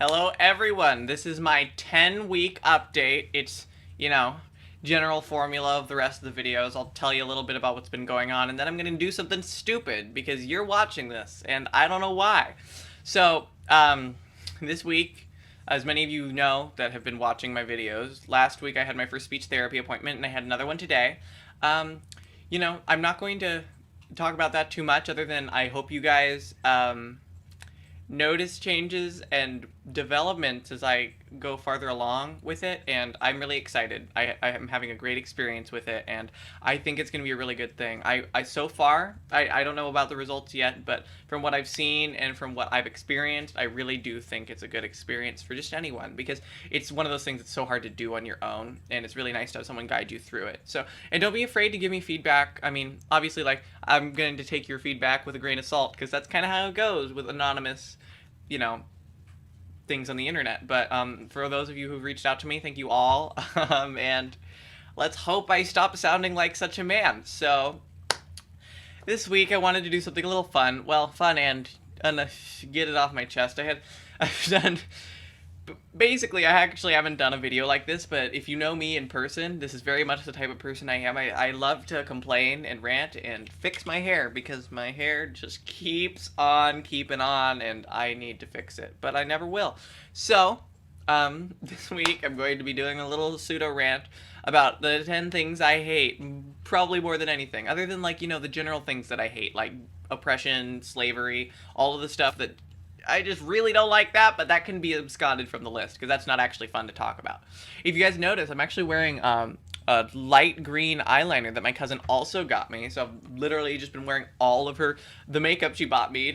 Hello, everyone. This is my 10-week update. It's, general formula of the rest of the videos. I'll tell you a little bit about what's been going on, and then I'm going to do something stupid because you're watching this, and I don't know why. So, this week, as many of you know that have been watching my videos, last week I had my first speech therapy appointment, and I had another one today. I'm not going to talk about that too much, other than I hope you guys, notice changes and developments as I go farther along with it, and I'm really excited. I am having a great experience with it, and I think it's going to be a really good thing. So far, I don't know about the results yet, but from what I've seen and from what I've experienced, I really do think it's a good experience for just anyone, because it's one of those things that's so hard to do on your own, and it's really nice to have someone guide you through it. So, and don't be afraid to give me feedback. I mean, obviously, I'm going to take your feedback with a grain of salt, because that's kind of how it goes with anonymous things on the internet. But for those of you who've reached out to me, thank you all. And let's hope I stop sounding like such a man. So this week I wanted to do something a little fun. Well, fun and get it off my chest. I've done... Basically, I actually haven't done a video like this, but if you know me in person, this is very much the type of person I am. I love to complain and rant and fix my hair, because my hair just keeps on keeping on, and I need to fix it, but I never will. So, this week I'm going to be doing a little pseudo-rant about the 10 things I hate, probably more than anything, other than, the general things that I hate, like oppression, slavery, all of the stuff that I just really don't like that, but that can be absconded from the list, because that's not actually fun to talk about. If you guys notice, I'm actually wearing a light green eyeliner that my cousin also got me, so I've literally just been wearing all of the makeup she bought me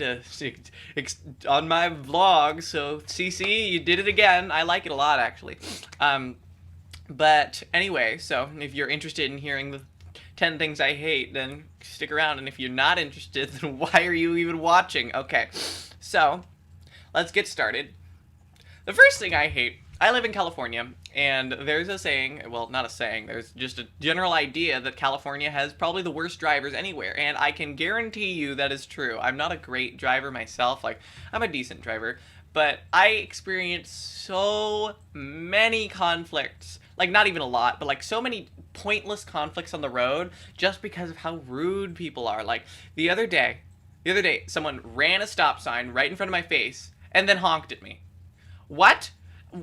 on my vlog, so CC, you did it again. I like it a lot, actually. But anyway, so if you're interested in hearing the 10 things I hate, then stick around, and if you're not interested, then why are you even watching? Okay, so let's get started. The first thing I hate, I live in California, and there's a saying, well, not a saying, there's just a general idea that California has probably the worst drivers anywhere, and I can guarantee you that is true. I'm not a great driver myself, I'm a decent driver, but I experience so many conflicts, not even a lot, but so many pointless conflicts on the road just because of how rude people are. The other day, someone ran a stop sign right in front of my face and then honked at me. What?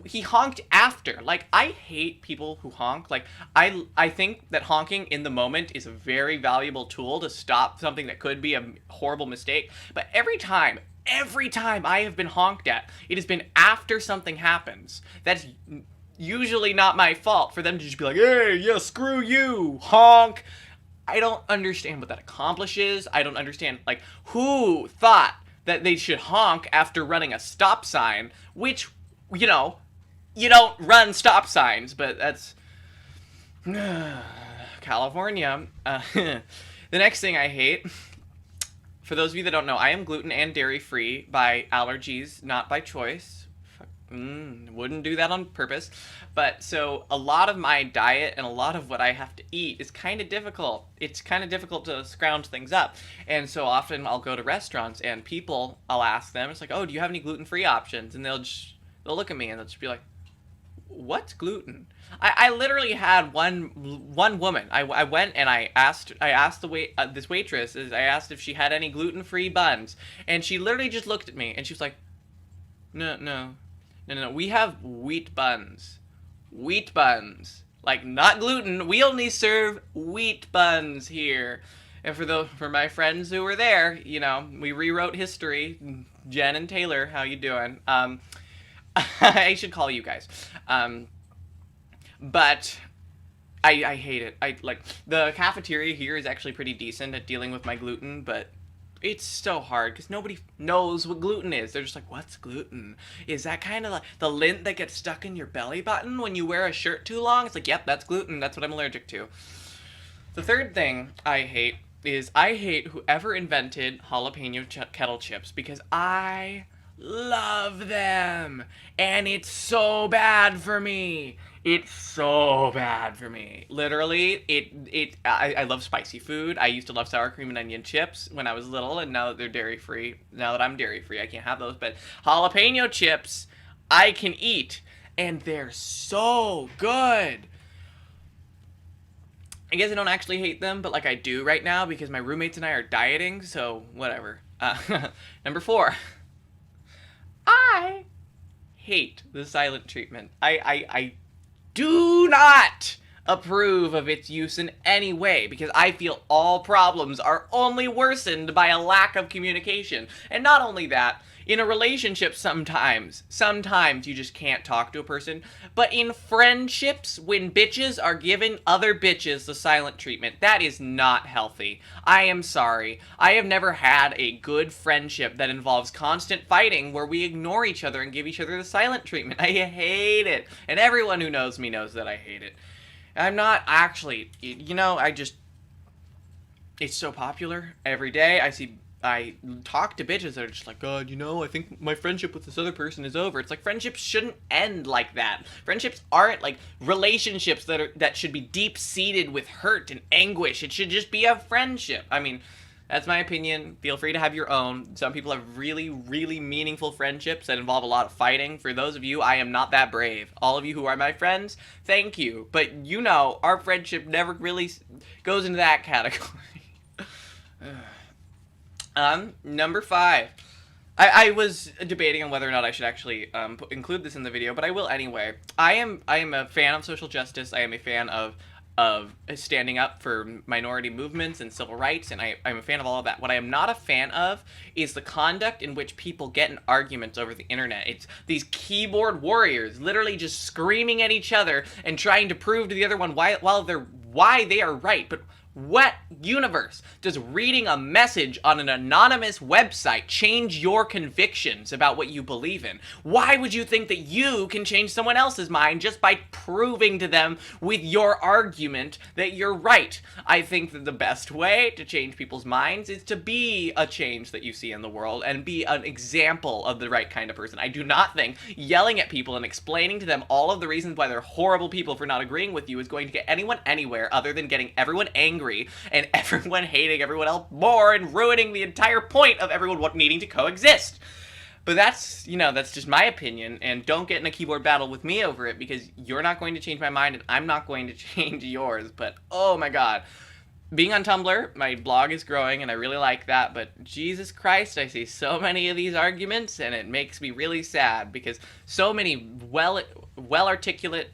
He honked after. I hate people who honk. I think that honking in the moment is a very valuable tool to stop something that could be a horrible mistake. But every time I have been honked at, it has been after something happens. That's usually not my fault for them to just be like, hey, yeah, screw you, honk. I don't understand what that accomplishes. I don't understand, who thought that they should honk after running a stop sign, which, you don't run stop signs, but that's California. The next thing I hate, for those of you that don't know, I am gluten and dairy free by allergies, not by choice. Wouldn't do that on purpose. But so a lot of my diet and a lot of what I have to eat is kind of difficult. It's kind of difficult to scrounge things up. And so often I'll go to restaurants and I'll ask them, it's like, oh, do you have any gluten-free options? And they'll look at me and they'll just be like, what's gluten? I literally had one woman. I went and I asked this waitress, I asked if she had any gluten-free buns. And she literally just looked at me and she was like, no, we have wheat buns. Wheat buns. Not gluten. We only serve wheat buns here. And for my friends who were there, we rewrote history. Jen and Taylor, how you doing? I should call you guys. But I hate it. The cafeteria here is actually pretty decent at dealing with my gluten, but it's so hard because nobody knows what gluten is. They're just like, what's gluten? Is that kind of like the lint that gets stuck in your belly button when you wear a shirt too long? It's like, yep, that's gluten. That's what I'm allergic to. The third thing I hate is I hate whoever invented jalapeno kettle chips, because I love them. And it's so bad for me. It's so bad for me. Literally, I love spicy food. I used to love sour cream and onion chips when I was little, and now that they're dairy-free, now that I'm dairy-free, I can't have those. But jalapeno chips, I can eat, and they're so good. I guess I don't actually hate them, but like I do right now because my roommates and I are dieting, so whatever. Number 4. I hate the silent treatment. I do not approve of its use in any way because I feel all problems are only worsened by a lack of communication. And not only that, in a relationship sometimes you just can't talk to a person, but in friendships, when bitches are giving other bitches the silent treatment, that is not healthy. I am sorry. I have never had a good friendship that involves constant fighting where we ignore each other and give each other the silent treatment. I hate it. And everyone who knows me knows that I hate it. I'm not actually, it's so popular. Every day I talk to bitches that are just like, God, I think my friendship with this other person is over. It's like, friendships shouldn't end like that. Friendships aren't like relationships that should be deep-seated with hurt and anguish. It should just be a friendship. I mean, that's my opinion. Feel free to have your own. Some people have really, really meaningful friendships that involve a lot of fighting. For those of you, I am not that brave. All of you who are my friends, thank you. But our friendship never really goes into that category. Number 5. I was debating on whether or not I should actually include this in the video, but I will anyway. I am a fan of social justice. I am a fan of standing up for minority movements and civil rights, and I'm a fan of all of that. What I am not a fan of is the conduct in which people get in arguments over the internet. It's these keyboard warriors literally just screaming at each other and trying to prove to the other one why they are right. But what universe does reading a message on an anonymous website change your convictions about what you believe in? Why would you think that you can change someone else's mind just by proving to them with your argument that you're right? I think that the best way to change people's minds is to be a change that you see in the world and be an example of the right kind of person. I do not think yelling at people and explaining to them all of the reasons why they're horrible people for not agreeing with you is going to get anyone anywhere other than getting everyone angry and everyone hating everyone else more and ruining the entire point of everyone needing to coexist. But that's just my opinion, and don't get in a keyboard battle with me over it because you're not going to change my mind and I'm not going to change yours. But oh my god. Being on Tumblr, my blog is growing and I really like that, but Jesus Christ, I see so many of these arguments and it makes me really sad because so many articulate,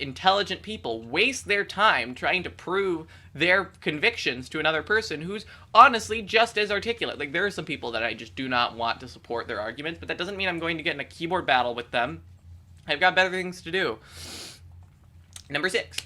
intelligent people waste their time trying to prove their convictions to another person who's honestly just as articulate. Like, there are some people that I just do not want to support their arguments, but that doesn't mean I'm going to get in a keyboard battle with them. I've got better things to do. Number 6.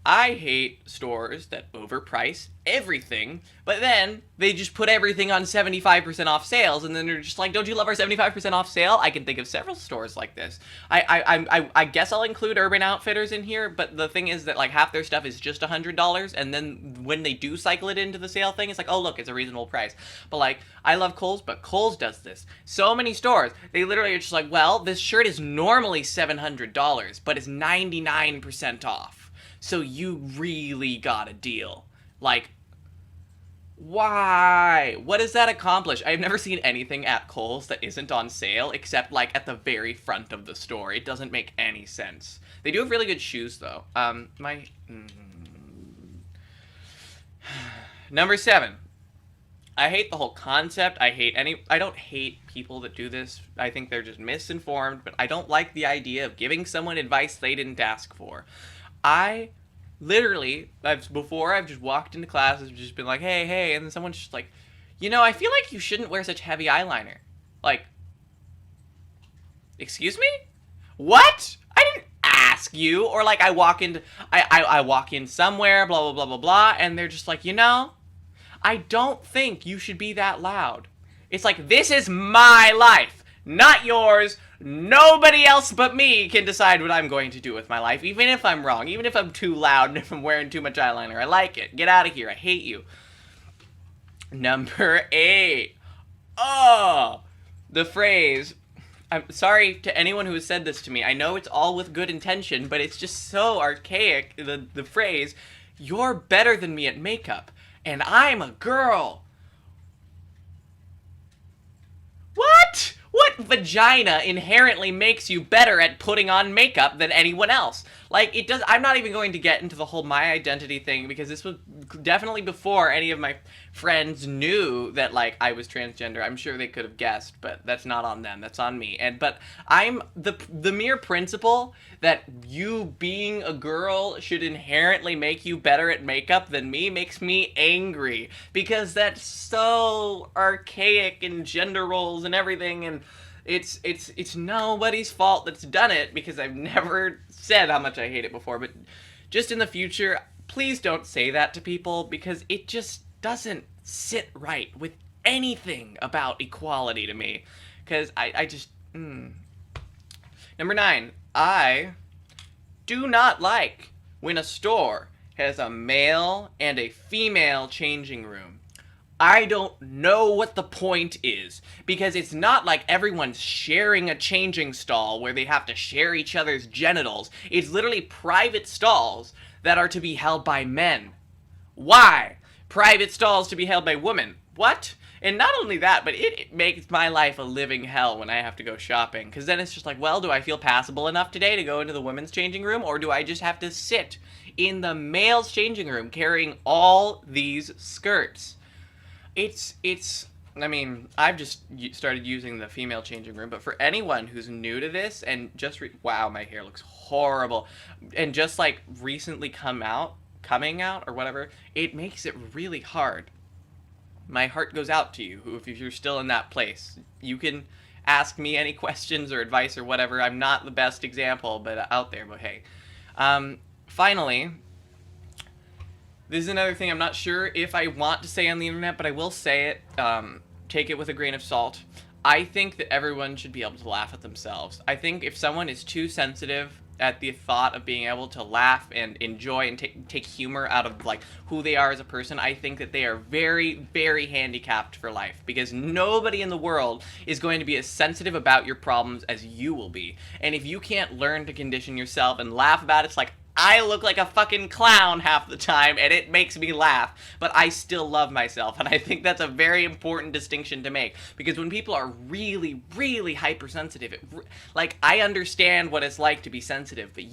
I hate stores that overprice everything, but then they just put everything on 75% off sales, and then they're just like, don't you love our 75% off sale? I can think of several stores like this. I guess I'll include Urban Outfitters in here, but the thing is that like half their stuff is just $100, and then when they do cycle it into the sale thing, it's like, oh look, it's a reasonable price. But like, I love Kohl's, but Kohl's does this. So many stores, they literally are just like, well, this shirt is normally $700, but it's 99% off. So you really got a deal. Like, why? What does that accomplish? I've never seen anything at Kohl's that isn't on sale, except like at the very front of the store. It doesn't make any sense. They do have really good shoes, though. Number 7. I hate the whole concept. I don't hate people that do this. I think they're just misinformed, but I don't like the idea of giving someone advice they didn't ask for. I've just walked into classes and just been like, hey, and then someone's just like, I feel like you shouldn't wear such heavy eyeliner. Like, excuse me? What? I didn't ask you. Or like I walk in somewhere, blah, blah, blah, blah, blah, and they're just like, I don't think you should be that loud. It's like, this is my life, not yours. Nobody else but me can decide what I'm going to do with my life, even if I'm wrong, even if I'm too loud and if I'm wearing too much eyeliner. I like it. Get out of here. I hate you. Number 8. Oh, the phrase. I'm sorry to anyone who has said this to me. I know it's all with good intention, but it's just so archaic, the phrase, you're better than me at makeup, and I'm a girl. What? vagina inherently makes you better at putting on makeup than anyone else. Like, it does. I'm not even going to get into the whole my identity thing, because this was definitely before any of my friends knew that, like, I was transgender. I'm sure they could have guessed, but that's not on them. That's on me. But I'm the mere principle that you being a girl should inherently make you better at makeup than me makes me angry, because that's so archaic in gender roles and everything, and it's nobody's fault that's done it, because I've never said how much I hate it before. But just in the future, please don't say that to people, because it just doesn't sit right with anything about equality to me. Because I just... Number 9, I do not like when a store has a male and a female changing room. I don't know what the point is, because it's not like everyone's sharing a changing stall where they have to share each other's genitals. It's literally private stalls that are to be held by men. Why? Private stalls to be held by women. What? And not only that, but it makes my life a living hell when I have to go shopping, because then it's just like, well, do I feel passable enough today to go into the women's changing room, or do I just have to sit in the male's changing room carrying all these skirts? I mean, I've just started using the female changing room, but for anyone who's new to this and just, wow, my hair looks horrible, and just like recently coming out or whatever, it makes it really hard. My heart goes out to you if you're still in that place. You can ask me any questions or advice or whatever. I'm not the best example, but out there, but hey. Finally, this is another thing I'm not sure if I want to say on the internet, but I will say it. Take it with a grain of salt. I think that everyone should be able to laugh at themselves. I think if someone is too sensitive at the thought of being able to laugh and enjoy and take humor out of, like, who they are as a person, I think that they are very, very handicapped for life, because nobody in the world is going to be as sensitive about your problems as you will be. And if you can't learn to condition yourself and laugh about it, it's like, I look like a fucking clown half the time, and it makes me laugh, but I still love myself, and I think that's a very important distinction to make, because when people are really, really hypersensitive, like, I understand what it's like to be sensitive, but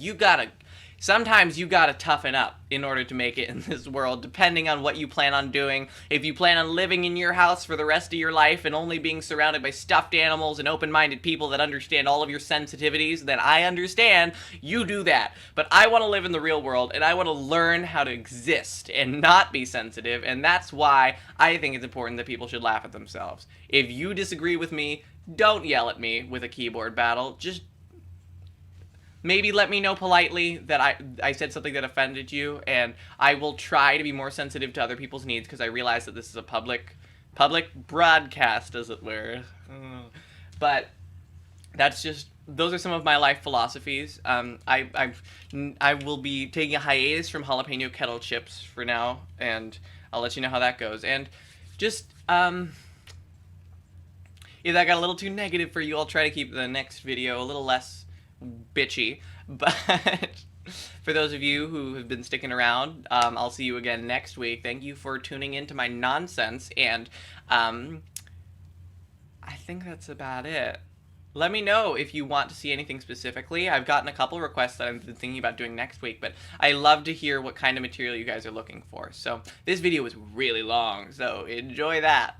sometimes you gotta toughen up in order to make it in this world, depending on what you plan on doing. If you plan on living in your house for the rest of your life and only being surrounded by stuffed animals and open-minded people that understand all of your sensitivities, then I understand you do that. But I want to live in the real world, and I want to learn how to exist and not be sensitive, and that's why I think it's important that people should laugh at themselves. If you disagree with me, don't yell at me with a keyboard battle. Just maybe let me know politely that I said something that offended you, and I will try to be more sensitive to other people's needs, because I realize that this is a public broadcast, as it were. But that's just, those are some of my life philosophies. I will be taking a hiatus from jalapeno kettle chips for now, and I'll let you know how that goes. And just, if that got a little too negative for you, I'll try to keep the next video a little less bitchy, but for those of you who have been sticking around, I'll see you again next week. Thank you for tuning into my nonsense, and I think that's about it. Let me know if you want to see anything specifically. I've gotten a couple requests that I've been thinking about doing next week, but I love to hear what kind of material you guys are looking for. So this video was really long, so enjoy that.